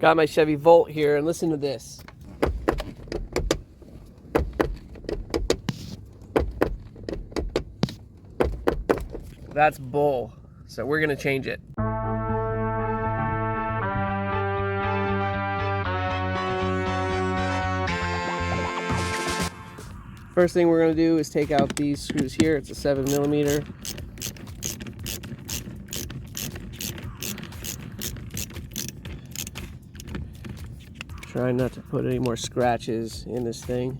Got my Chevy Volt here, and listen to this. That's bull. So we're gonna change it. First thing we're gonna do is take out these screws here. It's a 7mm. Try not to put any more scratches in this thing.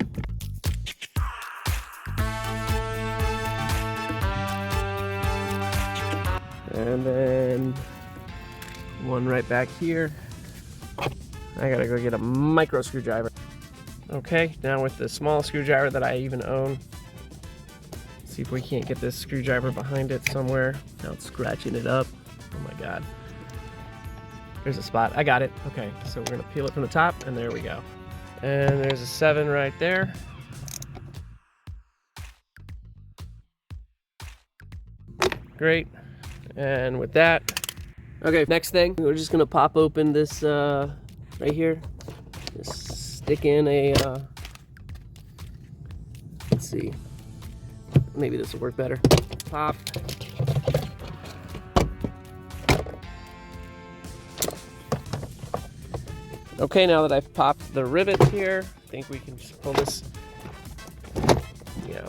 And then one right back here. I gotta go get a micro screwdriver. Okay, now with the small screwdriver that I even own, see if we can't get this screwdriver behind it somewhere without scratching it up. Oh my God. There's a spot. I got it. Okay, so we're gonna peel it from the top, and there we go. And there's a 7 right there. Great. And with that, okay, next thing, we're just gonna pop open this right here. Just stick in a, let's see, maybe this will work better. Pop. Okay, now that I've popped the rivets here, I think we can just pull this, yeah.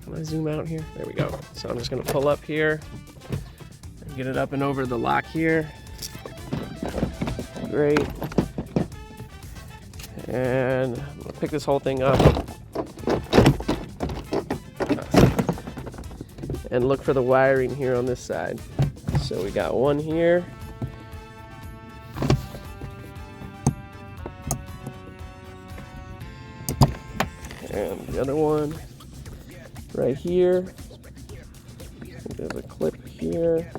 Can I zoom out here? There we go. So I'm just gonna pull up here and get it up and over the lock here. Great. And I'm gonna pick this whole thing up and look for the wiring here on this side. So we got one here. And the other one right here. There's a clip here.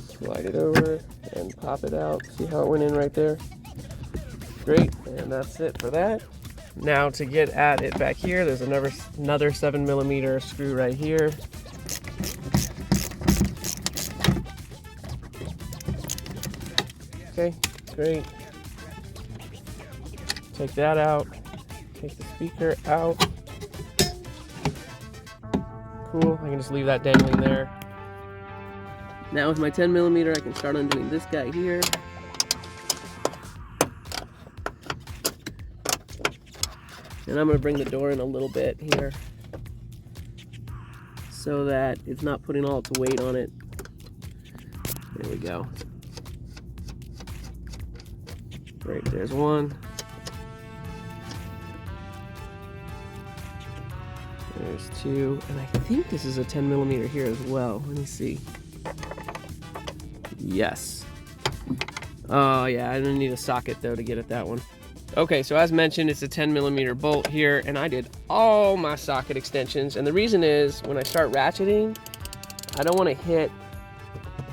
Slide it over and pop it out. See how it went in right there? Great, and that's it for that. Now to get at it back here, there's another 7mm screw right here. Okay, great. Take that out. Take the speaker out. Cool, I can just leave that dangling there. Now with my 10mm, I can start undoing this guy here. And I'm gonna bring the door in a little bit here so that it's not putting all its weight on it. There we go. Great, there's one. There's two, and I think this is a 10mm here as well. Let me see. Yes. Oh yeah, I didn't need a socket though to get at that one. Okay, so as mentioned, it's a 10mm bolt here, and I did all my socket extensions. And the reason is, when I start ratcheting, I don't want to hit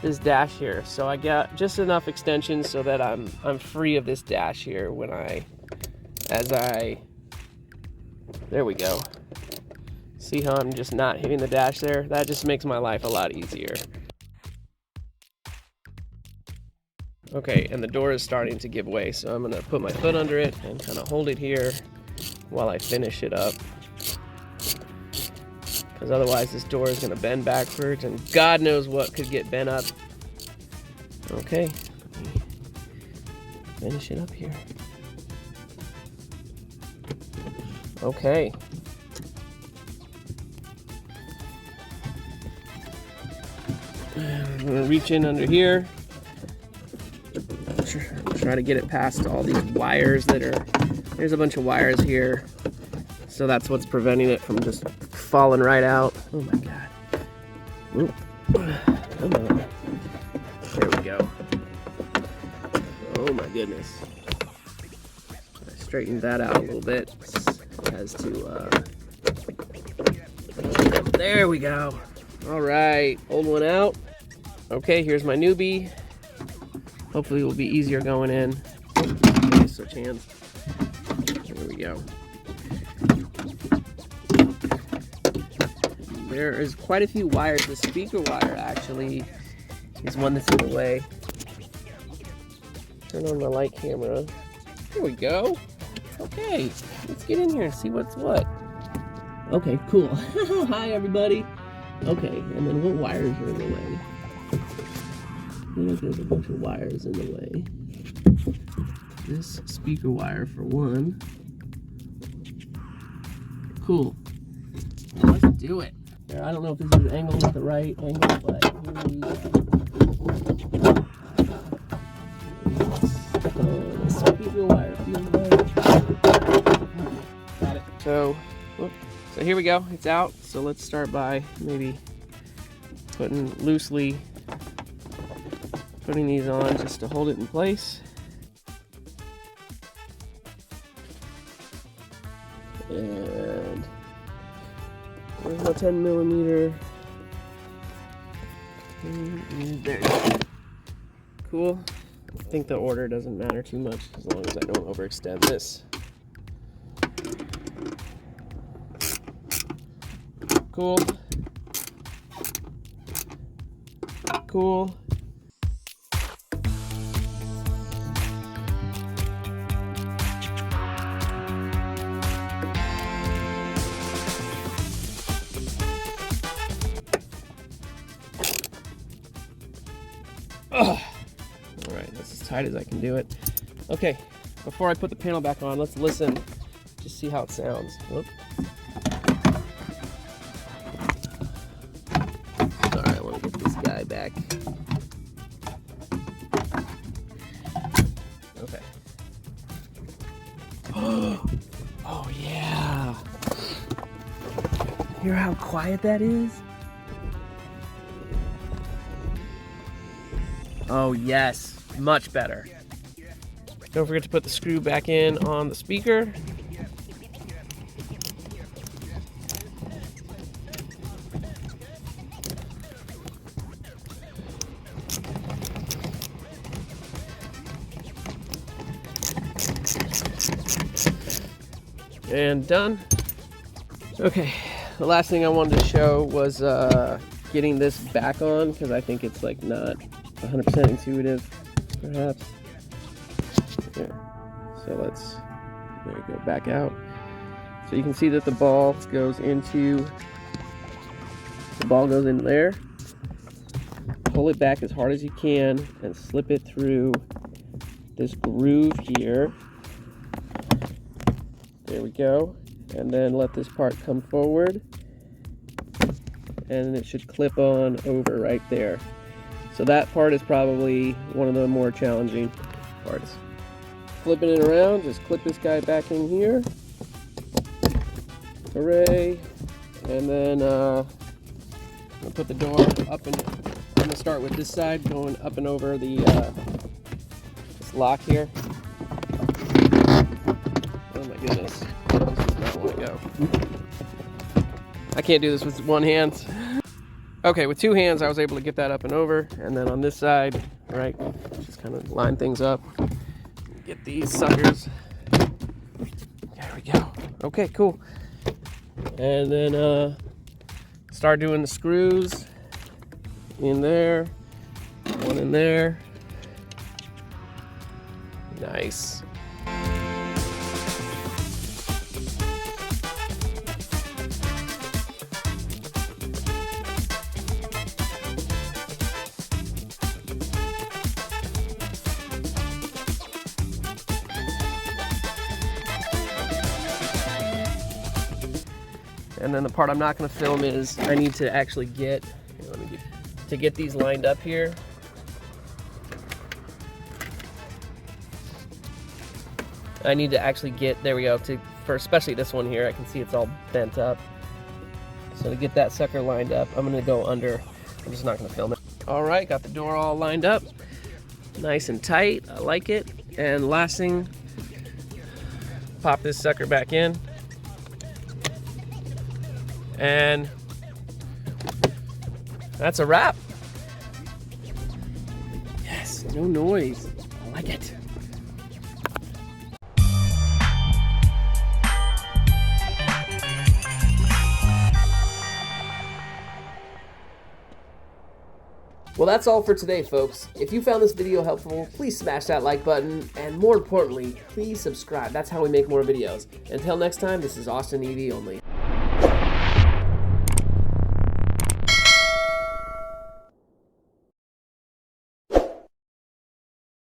this dash here. So I got just enough extensions so that I'm free of this dash here when there we go. See how I'm just not hitting the dash there? That just makes my life a lot easier. Okay, and the door is starting to give way, so I'm gonna put my foot under it and kind of hold it here while I finish it up. Because otherwise this door is gonna bend backwards, and God knows what could get bent up. Okay, let me finish it up here. Okay. I'm gonna reach in under here. Try to get it past all these wires that are, there's a bunch of wires here. So that's what's preventing it from just falling right out. Oh my God. Oop. Come on. There we go. Oh my goodness. I straightened that out a little bit. As to, there we go. All right, old one out. Okay, here's my newbie. Hopefully it will be easier going in. Okay, switch hands. There we go. There is quite a few wires. The speaker wire actually is one that's in the way. turn on my light camera. Here we go. Okay, let's get in here and see what's what. Okay, cool. Hi, everybody. Okay, and then what wires are in the way? I think there's a bunch of wires in the way. This speaker wire for one. Cool. Well, let's do it. I don't know if this is angled at the right angle, but here we go. The speaker wire feels right. Got it. So here we go. It's out. So let's start by maybe loosely putting these on just to hold it in place. And where's my 10mm? There you go. Cool. I think the order doesn't matter too much as long as I don't overextend this. Cool. Cool. Ugh. All right, that's as tight as I can do it. Okay, before I put the panel back on, let's listen, just see how it sounds. Whoop. All right, I want to get this guy back. Okay. Oh yeah. Hear how quiet that is? Oh yes, much better. Don't forget to put the screw back in on the speaker. And done. Okay, the last thing I wanted to show was getting this back on, because I think it's like not 100% intuitive, perhaps. Yeah. So let's, there you go, back out. So you can see that the ball goes in there. Pull it back as hard as you can and slip it through this groove here. There we go. And then let this part come forward. And it should clip on over right there. So that part is probably one of the more challenging parts. Flipping it around, just clip this guy back in here. Hooray. And then I'll put the door up, and I'm gonna start with this side, going up and over the this lock here. Oh my goodness, this does not want to go. I can't do this with one hand. Okay, with two hands I was able to get that up and over, and then on this side, right, just kind of line things up, get these suckers. There we go. Okay, cool. And then start doing the screws in there, one in there. Nice. And then the part I'm not going to film is I need to actually get these lined up here. I need to actually get, there we go, for especially this one here, I can see it's all bent up. So to get that sucker lined up, I'm going to go under. I'm just not going to film it. All right, got the door all lined up. Nice and tight. I like it. And last thing, pop this sucker back in. And that's a wrap. Yes, no noise. I like it. Well, that's all for today, folks. If you found this video helpful, please smash that like button, and more importantly, please subscribe. That's how we make more videos. Until next time, this is Austin EV Only.